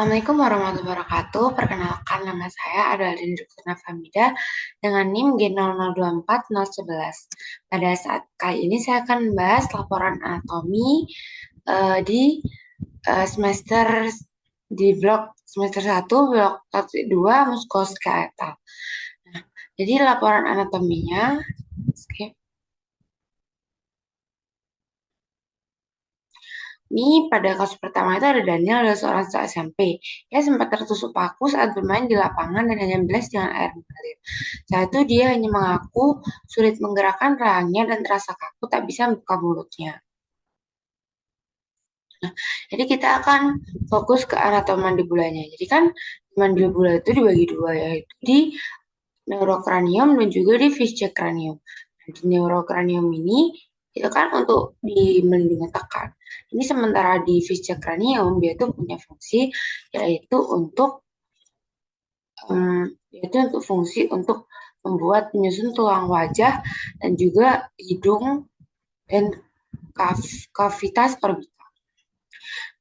Assalamualaikum warahmatullahi wabarakatuh. Perkenalkan, nama saya adalah Dendrikuna Famida dengan NIM G0024011. Pada saat kali ini saya akan membahas laporan anatomi di semester di blok semester 1, blok 1 2 muskuloskeletal. Nah, jadi laporan anatominya skip. Ini pada kasus pertama itu ada Daniel, adalah seorang siswa SMP. Dia sempat tertusuk paku saat bermain di lapangan dan hanya membilas dengan air mengalir. Saat itu dia hanya mengaku sulit menggerakkan rahangnya dan terasa kaku tak bisa membuka mulutnya. Nah, jadi kita akan fokus ke anatomi mandibulanya. Jadi kan mandibula itu dibagi dua, yaitu di neurokranium dan juga di fissiokranium. Nah, di neurokranium ini itu kan untuk di melindungi tekan. Ini sementara di fissiokranium dia itu punya fungsi yaitu untuk fungsi untuk membuat penyusun tulang wajah dan juga hidung dan kavitas orbital.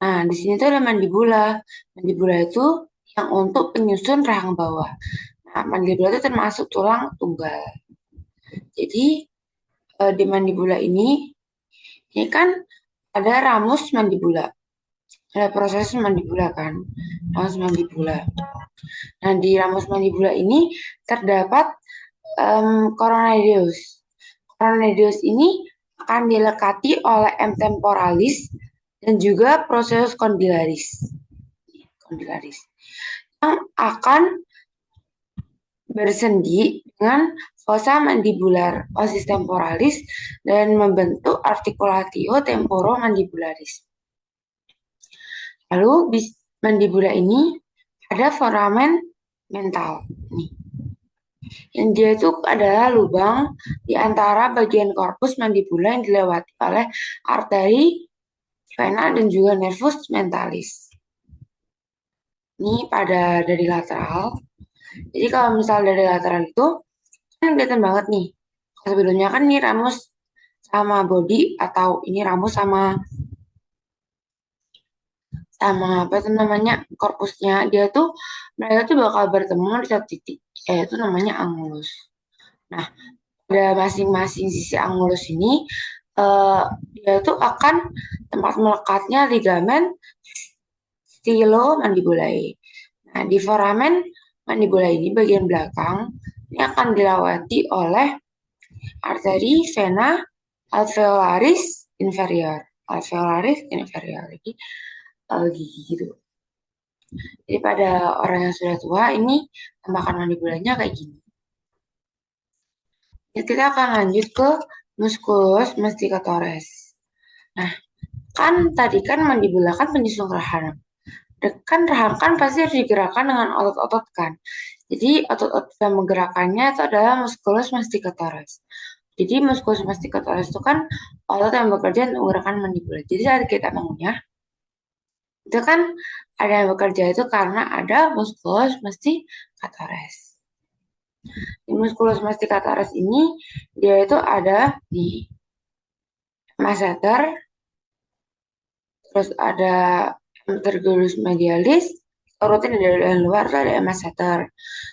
Nah, di sini tuh ada mandibula. Mandibula itu yang untuk penyusun rahang bawah. Nah, mandibula itu termasuk tulang tunggal. Jadi di mandibula ini kan ada ramus mandibula, ada proses mandibula kan, ramus mandibula. Nah di ramus mandibula ini terdapat coronadeus. Coronadeus ini akan dilekati oleh M temporalis dan juga proses condylaris. Condylaris yang akan bersendi dengan fossa mandibular osis temporalis dan membentuk articulatio temporomandibularis. Lalu di mandibula ini ada foramen mental. Nih. Yang dia itu adalah lubang di antara bagian korpus mandibula yang dilewati oleh arteri, vena, dan juga nervus mentalis. Ini pada dari lateral. Jadi kalau misal dari lateral itu kan kelihatan banget nih. Sebelumnya kan ini ramus sama body atau ini ramus sama apa itu namanya korpusnya, dia tuh mereka tuh bakal bertemu di satu titik, yaitu namanya angulus. Nah, pada masing-masing sisi angulus ini eh, dia tuh akan tempat melekatnya ligamen stylomandibulae. Nah, di foramen mandibula ini bagian belakang ini akan dilewati oleh arteri vena alveolaris inferior. Alveolaris inferior. Jadi gigi gitu. Jadi pada orang yang sudah tua ini tambahkan mandibulanya kayak gini. Jadi kita akan lanjut ke musculus masticatoris. Nah, kan tadi kan mandibula kan penyusun rahang. Kan rahang kan pasti harus digerakkan dengan otot-otot kan. Jadi otot-otot yang menggerakkannya itu adalah musculus masticatoris. Jadi musculus masticatoris itu kan otot yang bekerja untuk menggerakkan mandibula. Jadi saat kita mengunyah, itu kan ada yang bekerja itu karena ada musculus masticatoris. Di musculus masticatoris ini dia itu ada di masseter, terus ada tergolus medialis, urutin dari luar tuh ada masseter,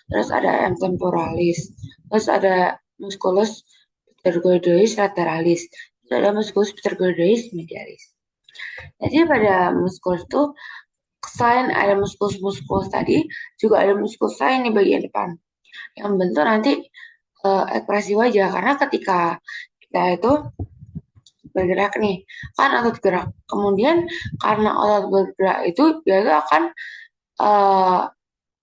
terus ada M temporalis, terus ada musculus ptergoides lateralis, terus ada musculus ptergoides medialis. Jadi pada musculus itu selain ada muskulus tadi, juga ada muskulus lain di bagian depan yang membentuk nanti ekspresi wajah. Karena ketika kita itu bergerak nih, kan otot gerak. Kemudian karena otot bergerak itu dia itu akan uh,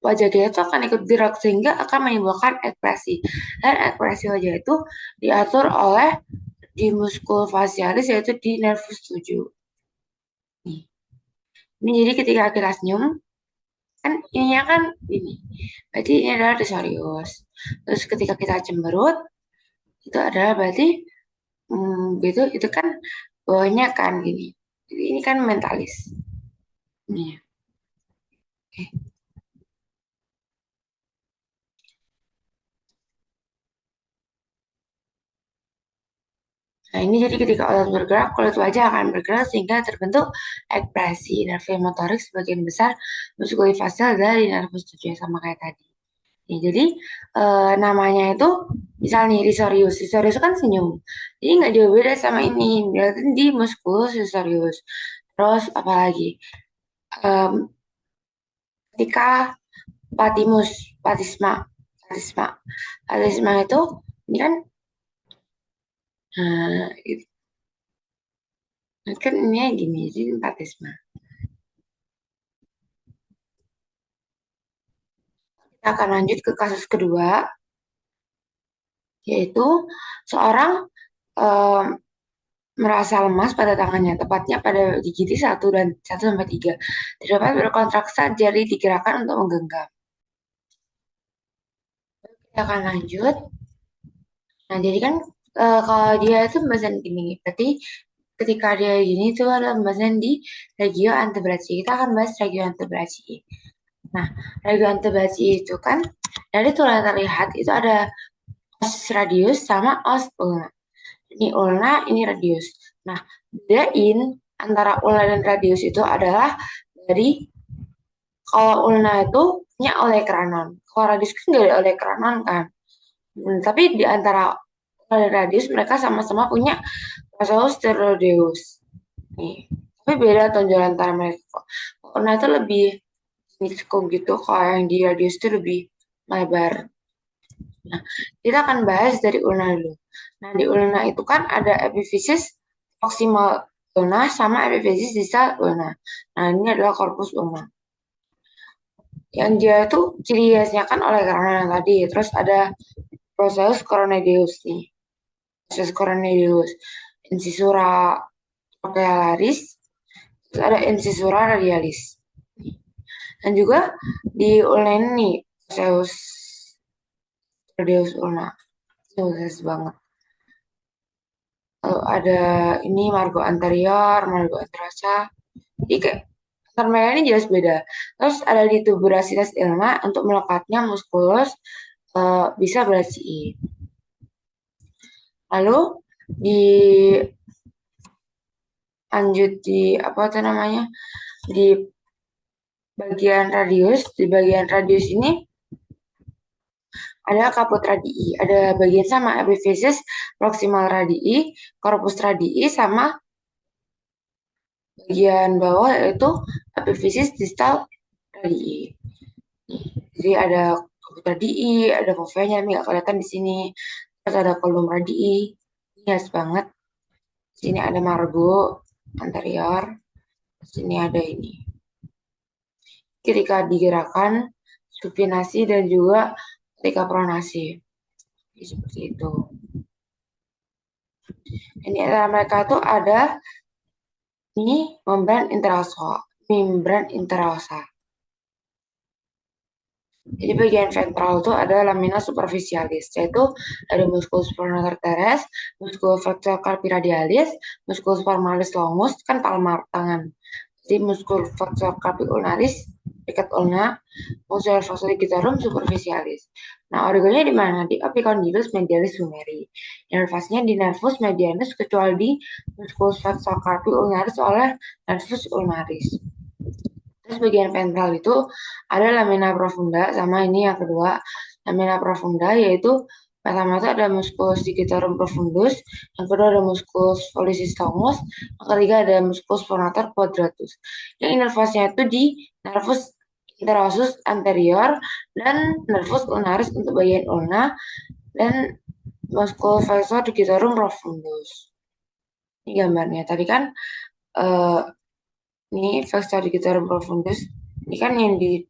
wajah dia itu akan ikut gerak sehingga akan menimbulkan ekspresi. Dan ekspresi wajah itu diatur oleh di muskul facialis yaitu di nervus 7. Nih. Ini jadi ketika kita senyum kan ininya kan ini. Berarti ini adalah desorius. Terus ketika kita cemberut itu adalah berarti gitu itu kan bawahnya kan gini. Jadi ini kan mentalis. Nih. Oke. Nah, ini jadi ketika otot bergerak, kulit wajah akan bergerak sehingga terbentuk ekspresi. Nerve motorik sebagian besar muskulofasial dari nervus tujuh sama kayak tadi. Ya, jadi namanya itu misal nih risorius. Risorius kan senyum. Jadi nggak jauh beda sama ini. Berarti di musculus risorius. Terus apalagi? Em, ketika patimus, patisma, patisma, patisma itu ini kan itu kan ini gini, jadi patisma. Kita akan lanjut ke kasus kedua, yaitu seorang em, merasa lemas pada tangannya, tepatnya pada gigi satu dan 1 sampai 3. Terdapat berkontraksi jari digerakkan untuk menggenggam. Kita akan lanjut. Nah, jadi kan kalau dia itu pembahasan gini, berarti ketika dia gini itu ada pembahasan di regio antebrachiae. Kita akan bahas regio antebrachiae. Nah, regio antebrachiae itu kan dari tulang terlihat itu ada os radius sama os ulna. Ini ulna, ini radius. Nah, bedain antara ulna dan radius itu adalah dari kalau ulna itu punya olekranon. Kalau radius kan nggak ada olekranon kan. Tapi di antara ulna dan radius mereka sama-sama punya Procesus steroideus. Nih, tapi beda tonjol antara mereka. Ulna itu lebih nisko gitu, kalau yang di radius itu lebih lebar. Nah, kita akan bahas dari ulna dulu. Nah, di ulna itu kan ada epifisis proximal ulna sama epifisis distal ulna. Nah, ini adalah korpus ulna. Yang dia itu ciri khasnya kan oleh karena yang tadi. Terus ada proses coronadeus nih. Proses coronadeus. Incisura trochlearis. Terus ada incisura radialis. Dan juga di ulna ini Zeus Deus ulna. Zeus banget. Lalu ada ini margo anterior, margo anterosa. Jadi kayak antar mereka ini jelas beda. Terus ada di tuberositas ulna untuk melekatnya muskulus bisa berarti. Lalu di lanjut di apa itu namanya? Di bagian radius ini ada kaput radii, ada bagian sama epifisis proximal radii, corpus radii sama bagian bawah yaitu epifisis distal radii. Jadi ada kaput radii, ada fovea tapi nggak kelihatan di sini. Terus ada kolom radii, ini khas banget. Di sini ada margo anterior, di sini ada ini. Ketika digerakkan, supinasi dan juga ketika pronasi. Jadi, seperti itu. Ini antara mereka tuh ada ini membran interosa. Jadi bagian ventral itu ada lamina superficialis, yaitu ada musculus pronator teres, musculus flexor carpi radialis, musculus formalis longus, kan palmar tangan. Jadi musculus flexor carpi ulnaris, dekat ulna, musculus flexor digitorum superficialis. Nah, origonya di mana? Di apicondylus medialis humeri. Nervasnya di nervus medianus kecuali di musculus flexor carpi ulnaris oleh nervus ulnaris. Terus bagian ventral itu ada lamina profunda sama ini yang kedua lamina profunda yaitu pertama itu ada musculus digitorum profundus, yang kedua ada musculus pollicis yang ketiga ada musculus pronator quadratus. Yang inervasnya itu di nervus interossus anterior dan nervus ulnaris untuk bagian ulna dan musculus flexor digitorum profundus. Ini gambarnya. Tadi kan eh, ini flexor digitorum profundus. Ini kan yang di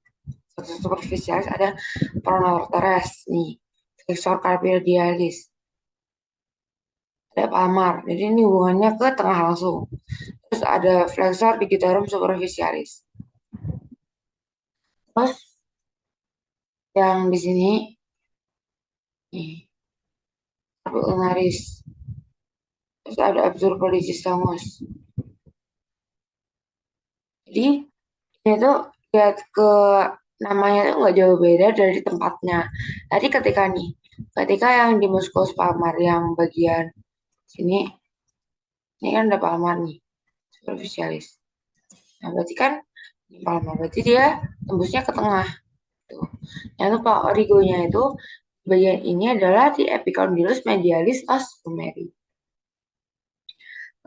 superficialis ada pronator teres nih, flexor carpi radialis, ada palmar. Jadi ini hubungannya ke tengah langsung. Terus ada flexor digitorum superficialis. Terus yang di sini nih, carpi ulnaris. Terus ada absur pollicis. Jadi ini tuh lihat ke namanya tuh nggak jauh beda dari tempatnya. Tadi ketika yang di musculus palmar yang bagian sini Ini kan ada palmar nih, superficialis. Nah, berarti kan ini palmar, berarti dia tembusnya ke tengah. Tuh. Jangan lupa origonya itu bagian ini adalah di epicondylus medialis oscumeri.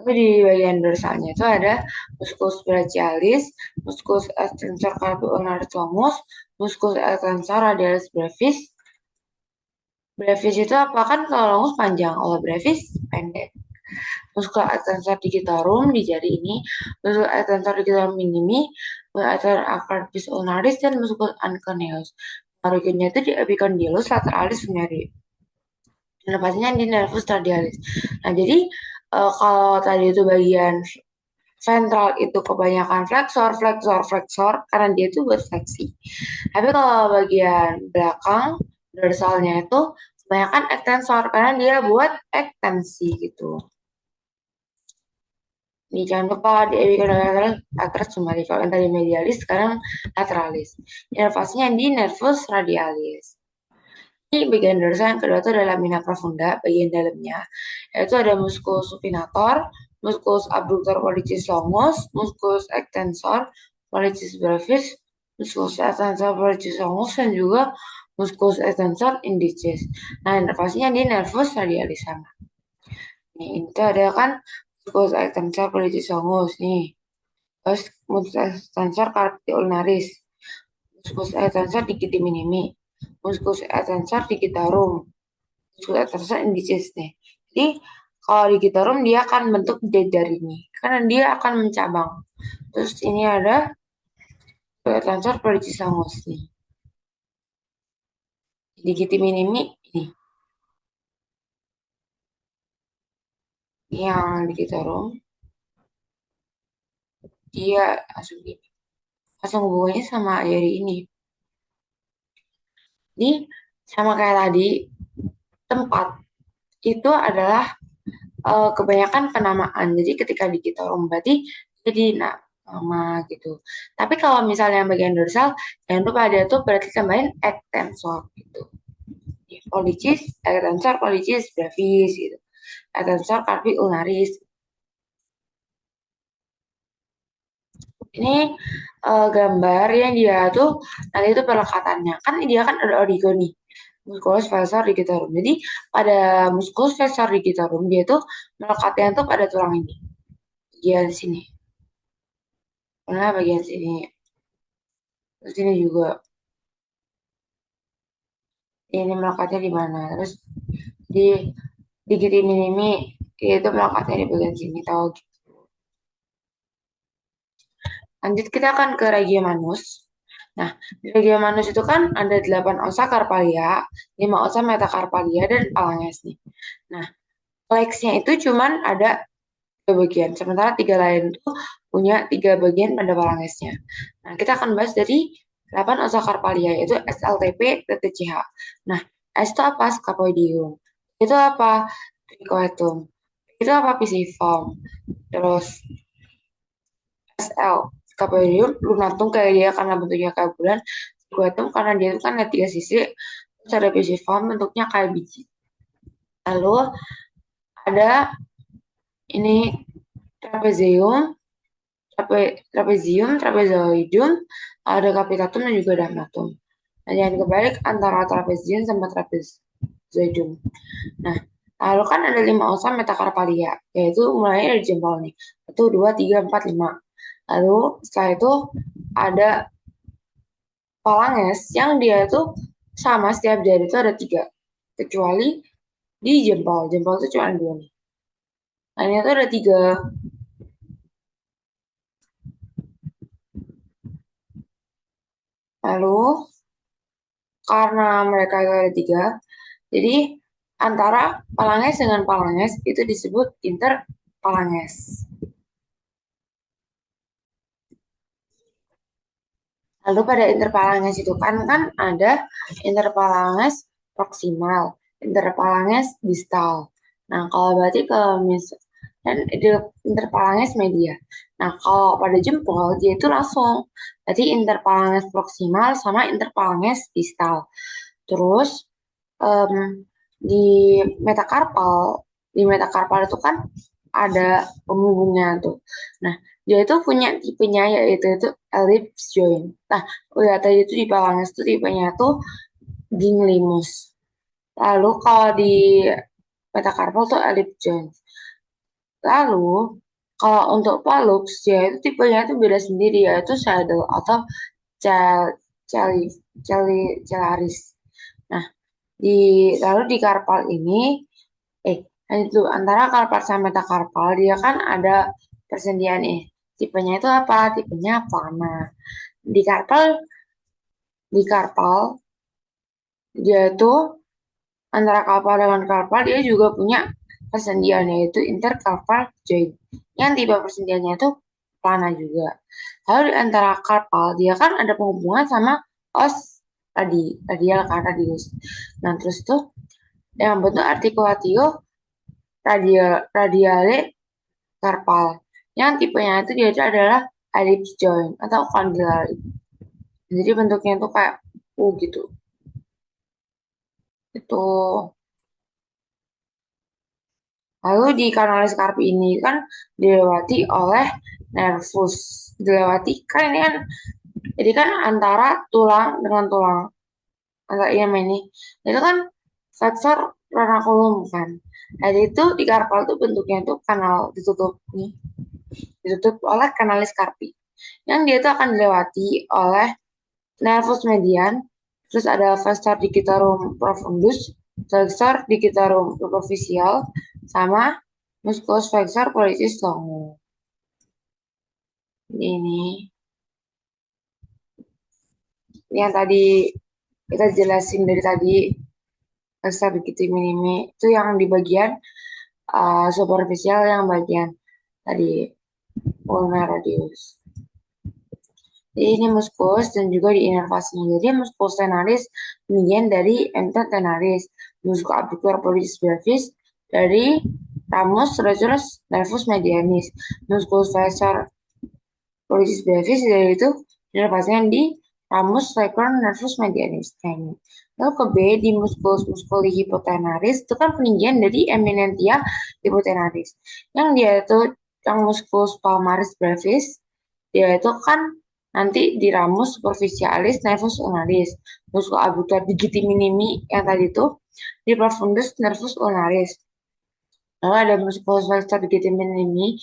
Lalu di bagian dorsalnya itu ada musculus brachialis, musculus extensor carpi ulnaris longus, musculus extensor radialis brevis. Brevis itu apa kan kalau longus panjang, kalau brevis pendek. Musculus extensor digitorum di jari ini, musculus extensor digitorum minimi, musculus extensor carpis ulnaris dan musculus anconeus. Originnya itu di epicondylus lateralis sumeri. Dan pastinya di nervus radialis. Nah, jadi kalau tadi itu bagian ventral itu kebanyakan flexor, flexor, flexor karena dia itu buat fleksi. Tapi kalau bagian belakang dorsalnya itu kebanyakan extensor karena dia buat ekstensi gitu. Ini jangan lupa di epicondylus lateralis sumeri. Kalau yang tadi medialis sekarang lateralis. Inervasinya di nervus radialis. Ini bagian dorsal yang kedua itu adalah lamina profunda, bagian dalamnya. Yaitu ada musculus supinator, musculus abductor pollicis longus, musculus extensor pollicis brevis, musculus extensor pollicis longus, dan juga musculus extensor indicis. Nah, inervasinya di nervus radialis sama. Nih, itu ada kan musculus extensor pollicis longus nih. Terus musculus extensor carpi ulnaris, musculus extensor digiti minimi, musculus extensor digitarum, musculus extensor indicis nih. Jadi kalau digitarum dia akan bentuk jajar ini, karena dia akan mencabang. Terus ini ada musculus extensor pollicis longus nih. Digiti minimi ini yang digitarum, dia langsung hubungannya sama jari ini. Jadi sama kayak tadi, tempat itu adalah kebanyakan penamaan. Jadi ketika digitarum berarti jadi nama gitu. Tapi kalau misalnya yang bagian dorsal, jangan lupa dia tuh berarti tambahin extensor gitu. Pollicis, extensor pollicis brevis gitu. Extensor carpi ulnaris. Ini gambar yang dia tuh nanti itu pelekatannya. Kan dia kan ada origo nih. Musculus flexor digitorum. Jadi pada musculus flexor digitorum dia tuh melekatnya tuh pada tulang ini. Bagian sini. Nah, bagian sini. Terus ini juga. Ini melekatnya di mana? Terus di gigi minimi itu melekatnya di bagian sini. Tahu gitu. Lanjut kita akan ke Regiomanus. Nah, di Regiomanus itu kan ada 8 osa karpalia, 5 osa metakarpalia, dan phalanges nih. Nah, flexnya itu cuman ada 3 bagian, sementara 3 lain itu punya 3 bagian pada phalangesnya. Nah, kita akan bahas dari 8 osa karpalia, yaitu SLTP, TTCH. Nah, S itu apa? Scapoideum. Itu apa? Trichoetum. Itu apa? Pisiform. Terus SL. Scapoideum lunatum kayak dia karena bentuknya kayak bulan. Trichoetum karena dia itu kan ada 3 sisi. Terus ada pisiform bentuknya kayak biji. Lalu ada ini trapezium, trapezium, trapezoidum, ada capitatum dan juga damnatum. Nah, jangan kebalik antara trapezium sama trapezoidum. Nah, lalu kan ada 5 osa metakarpalia, yaitu mulai dari jempol nih. 1, 2, 3, 4, 5. Lalu setelah itu ada phalanges yang dia itu sama setiap jari itu ada 3. Kecuali di jempol. Jempol itu cuma 2 nih. Nah, ini tuh ada 3. Lalu karena mereka itu ada 3, jadi antara phalanges dengan phalanges itu disebut interphalanges. Lalu pada interphalanges itu kan ada interphalanges proksimal, interphalanges distal. Nah, kalau berarti kalau misalnya dan interphalanges media. Nah, kalau pada jempol dia itu langsung berarti interphalanges proksimal sama interphalanges distal. Terus um, di metakarpal itu kan ada penghubungnya tuh. Nah, dia itu punya tipenya yaitu itu ellipse joint. Nah, ya tadi itu di Phalanges tuh tipenya tuh Ginglimus. Lalu kalau di metacarpal tuh ellipse joint. Lalu kalau untuk Pollux dia itu tipenya itu beda sendiri yaitu saddle atau cel celi celaris. Nah, di lalu di karpal ini eh itu antara karpal sama metakarpal dia kan ada persendian tipenya itu apa? Tipenya plana. Di karpal di karpal dia itu antara karpal dengan karpal dia juga punya persendian yaitu interkarpal joint yang tipe persendiannya itu plana juga. Lalu di antara karpal dia kan ada penghubungan sama os radial kan radius. Nah terus tuh yang bentuk articulatio radiale karpal yang tipenya itu dia itu adalah ellipse joint atau condyle. Jadi bentuknya itu kayak U gitu. Itu. Lalu di kanalis carpi ini kan dilewati oleh nervus. Dilewati kan ini kan jadi kan antara tulang dengan tulang antara ini itu kan flexor ranaculum kan. Jadi itu di karpal itu bentuknya itu kanal ditutup nih, ditutup oleh kanalis carpi. Yang dia itu akan dilewati oleh nervus median, terus ada flexor digitorum profundus, flexor digitorum superficial, sama musculus flexor pollicis longum. Ini yang tadi kita jelasin dari tadi flexor digitorum minimi itu yang di bagian superficial yang bagian tadi ulnar radius. Jadi ini musculus dan juga di inervasinya. Jadi musculus tenaris kemudian dari enter tenaris, musculus abductor pollicis brevis dari ramus terus nervus medianis, musculus flexor pollicis brevis dari itu inervasinya di ramus sacrum nervus medianis. Lalu ke B di musculus musculi hypotenaris itu kan peninggian dari eminentia hypotenaris. Yang dia itu yang musculus palmaris brevis dia itu kan nanti di ramus superficialis nervus ulnaris, musculus abductor digiti minimi yang tadi itu di profundus nervus ulnaris. Lalu ada musculus flexor digiti minimi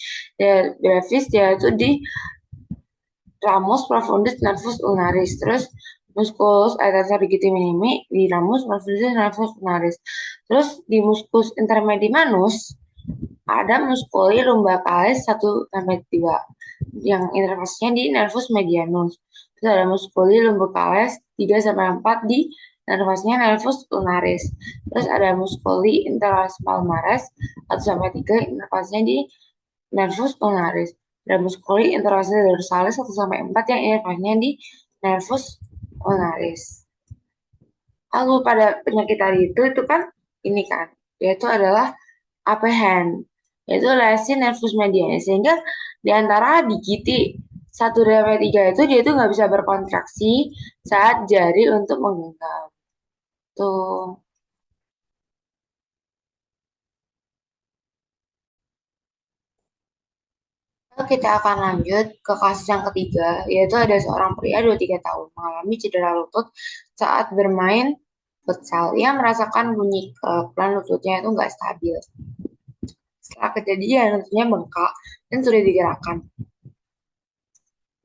brevis dia itu di ramus profundus nervus ulnaris. Terus musculus adductor digiti minimi di ramus profundus nervus ulnaris. Terus di musculus intermedimanus ada musculi lumbacalis 1 sampai 3 yang interfasinya di nervus medianus. Terus ada musculi lumbacalis 3 sampai 4 di nervasnya nervus ulnaris. Terus ada musculi intervalis palmaris 1 sampai 3 intervasnya di nervus ulnaris. Ada musculi intervalis dorsalis 1 sampai 4 yang intervasnya di nervus ulnaris. Lalu pada penyakit tadi itu kan ini kan, yaitu adalah apehen, yaitu lesi nervus medianis, sehingga di antara digiti 1 sampai 3 itu dia itu nggak bisa berkontraksi saat jari untuk menggenggam. Tuh. Lalu kita akan lanjut ke kasus yang ketiga, yaitu ada seorang pria 23 tahun mengalami cedera lutut saat bermain futsal. Ia merasakan bunyi pelan lututnya itu nggak stabil. Setelah kejadian, lututnya bengkak dan sulit digerakkan.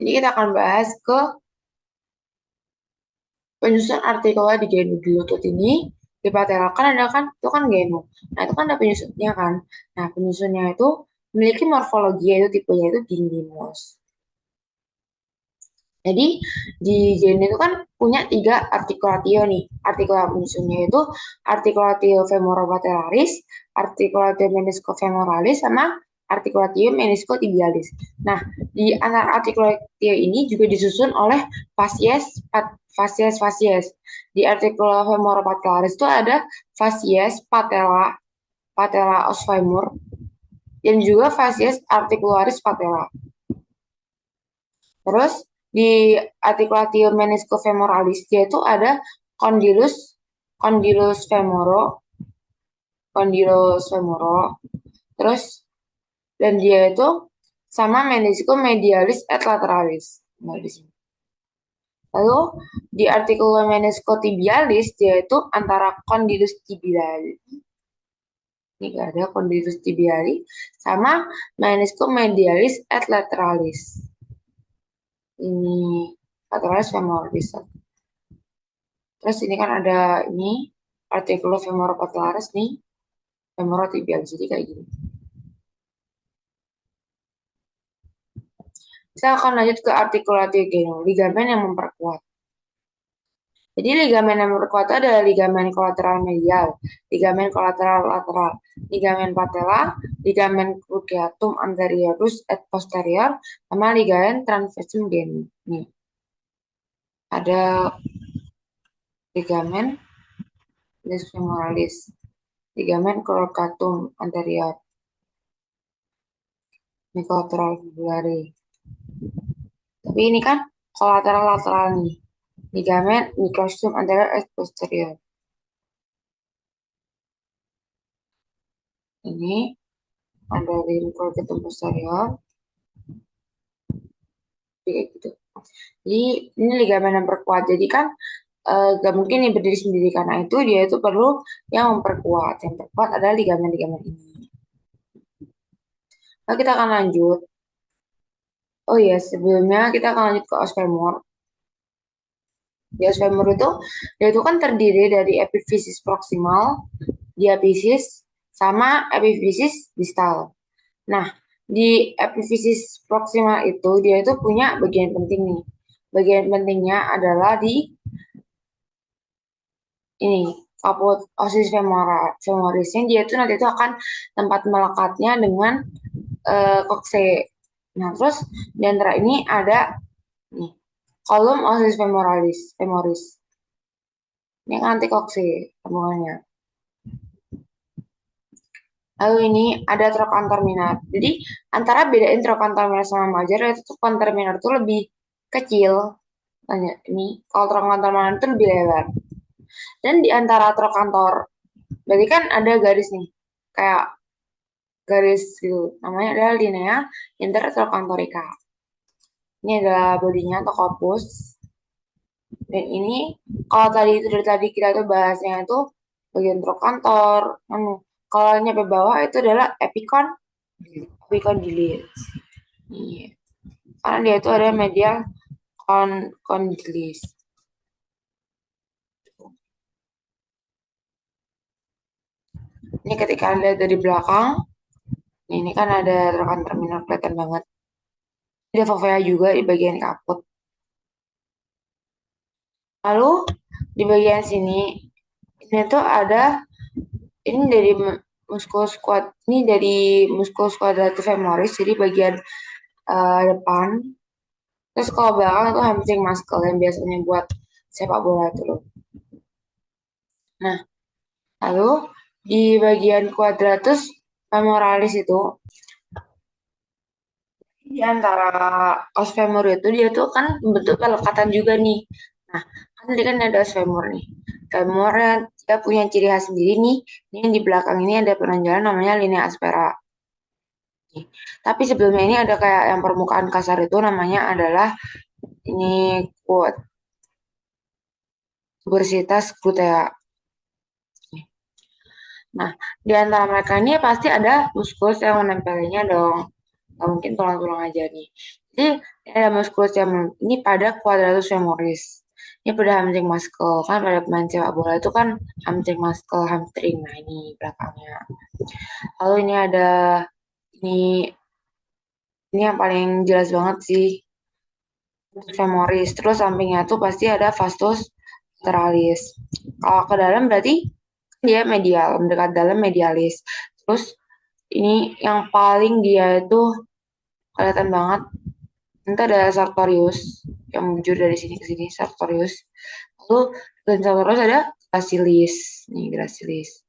Jadi kita akan bahas ke penyusun artikulat di genu di lutut ini. Di patella kan ada kan, itu kan genu. Nah itu kan ada penyusunnya kan. Nah penyusunnya itu memiliki morfologi yaitu tipenya itu gingimus. Jadi di genu itu kan punya 3 artikulatio nih. Artikulat penyusunnya itu artikulatio femoropatellaris, artikulatio meniscofemoralis, sama artikulatio meniscotibialis. Nah, di antara artikulatio ini juga disusun oleh fasies. Di artikula femoropatellaris itu ada fasies patella os femur dan juga fasies articularis patella. Terus di articulatio meniscofemoralis dia itu ada condylus femoro, terus Dan dia itu sama meniscus medialis et lateralis. Nah, di sini. Lalu di artikel meniscotibialis dia itu antara condylus tibialis, ini gak ada condylus tibialis sama meniscus medialis et lateralis. Ini lateralis femoris. Terus ini kan ada ini artikel femoropatellaris nih, femorotibialis, jadi kayak gini. Kita akan lanjut ke artikulation, ligamen yang memperkuat. Jadi ligamen yang memperkuat itu adalah ligamen kolateral medial, ligamen kolateral lateral, ligamen patella, ligamen cruciatum anteriorus et posterior, sama ligamen transversum geni. Nih, ada ligamen femoralis, ligamen cruciatum anterior, ini kolateral fibulari. Tapi ini kan kolateral lateral nih, ligamen microsum anterior et posterior. Ini ada di microsum posterior, kayak gitu. Jadi ini ligamen yang memperkuat. Jadi kan gak mungkin nih berdiri sendiri, karena itu dia itu perlu yang memperkuat. Yang memperkuat adalah ligamen-ligamen ini. Nah, kita akan lanjut. Oh iya, sebelumnya kita akan lanjut ke os femur. Di os femur itu, dia itu kan terdiri dari epifisis proksimal, diafisis, sama epifisis distal. Nah, di epifisis proksimal itu, dia itu punya bagian penting nih. Bagian pentingnya adalah di ini, kaput osis femorisnya, dia itu nanti itu akan tempat melekatnya dengan kokse. Nah, terus di antara ini ada nih, kolum osis femoris. Ini kan nanti kokse sambungannya. Lalu ini ada trochanter minor. Jadi antara bedain trochanter minor sama major, itu trochanter minor itu lebih kecil. Tanya ini, kalau trochanter minor itu lebih lebar. Dan di antara trochanter, berarti kan ada garis nih, kayak garis gitu. Namanya adalah linea intertrochanterica. Ini adalah bodinya atau corpus. Dan ini kalau tadi itu dari tadi kita tuh bahasnya itu bagian trochanter. Kalau nyampe bawah itu adalah epicondylis. Iya. Karena dia itu ada medial condylis. Ini ketika Anda dari belakang, ini kan ada rekan terminal kelihatan banget. Ada fovea juga di bagian kaput. Lalu di bagian sini, ini tuh ada, ini dari musculus ini dari musculus quadratus femoris, jadi bagian depan. Terus kalau belakang itu hamstring muscle yang biasanya buat sepak bola itu loh. Nah, lalu di bagian quadratus femoralis itu, di antara os femur itu dia tuh kan bentuk pelekatan juga nih. Nah, kan tadi kan ada os femur nih. Femur dia punya ciri khas sendiri nih. Ini di belakang ini ada penonjolan namanya linea aspera. Nih. Tapi sebelumnya ini ada kayak yang permukaan kasar itu namanya adalah ini quad tuberositas glutea. Nah, di antara mereka ini pasti ada muskulus yang menempelinya dong. Nggak mungkin tulang-tulang aja nih. Jadi, ini ada muskulus yang ini pada quadratus femoris. Ini pada hamstring muscle. Kan pada pemain sepak bola itu kan hamstring muscle, hamstring. Nah, ini belakangnya. Lalu ini ada ini ini yang paling jelas banget sih, femoris. Terus sampingnya tuh pasti ada vastus lateralis. Kalau ke dalam berarti dia medial, mendekat dalam medialis. Terus ini yang paling dia itu kelihatan banget. Nanti ada sartorius yang bujur dari sini ke sini, sartorius. Lalu di sartorius ada gracilis, nih gracilis.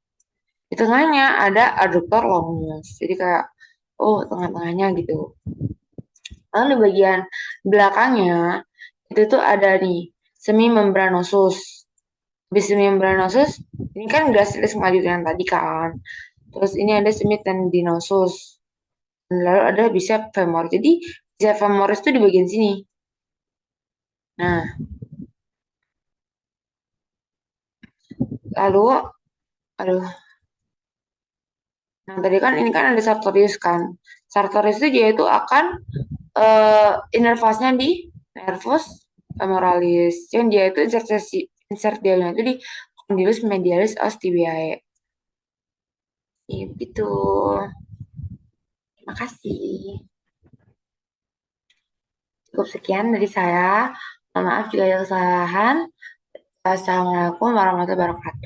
Di tengahnya ada adductor longus. Jadi kayak tengah-tengahnya gitu. Lalu di bagian belakangnya itu tuh ada nih semi membranosus. Di semi membranosus ini kan gracilis maju yang tadi kan. Terus ini ada semi tendinosus. Lalu ada bicep femoris. Jadi bicep femoris itu di bagian sini. Nah, lalu, aduh, nah tadi kan ini kan ada sartorius kan. Sartorius itu dia itu akan inervasnya di nervus femoralis. Yang dia itu insert dianya itu di condylus medialis os tibiae. Itu. Makasih. Cukup sekian dari saya. Mohon maaf jika ada kesalahan. Assalamualaikum warahmatullahi wabarakatuh.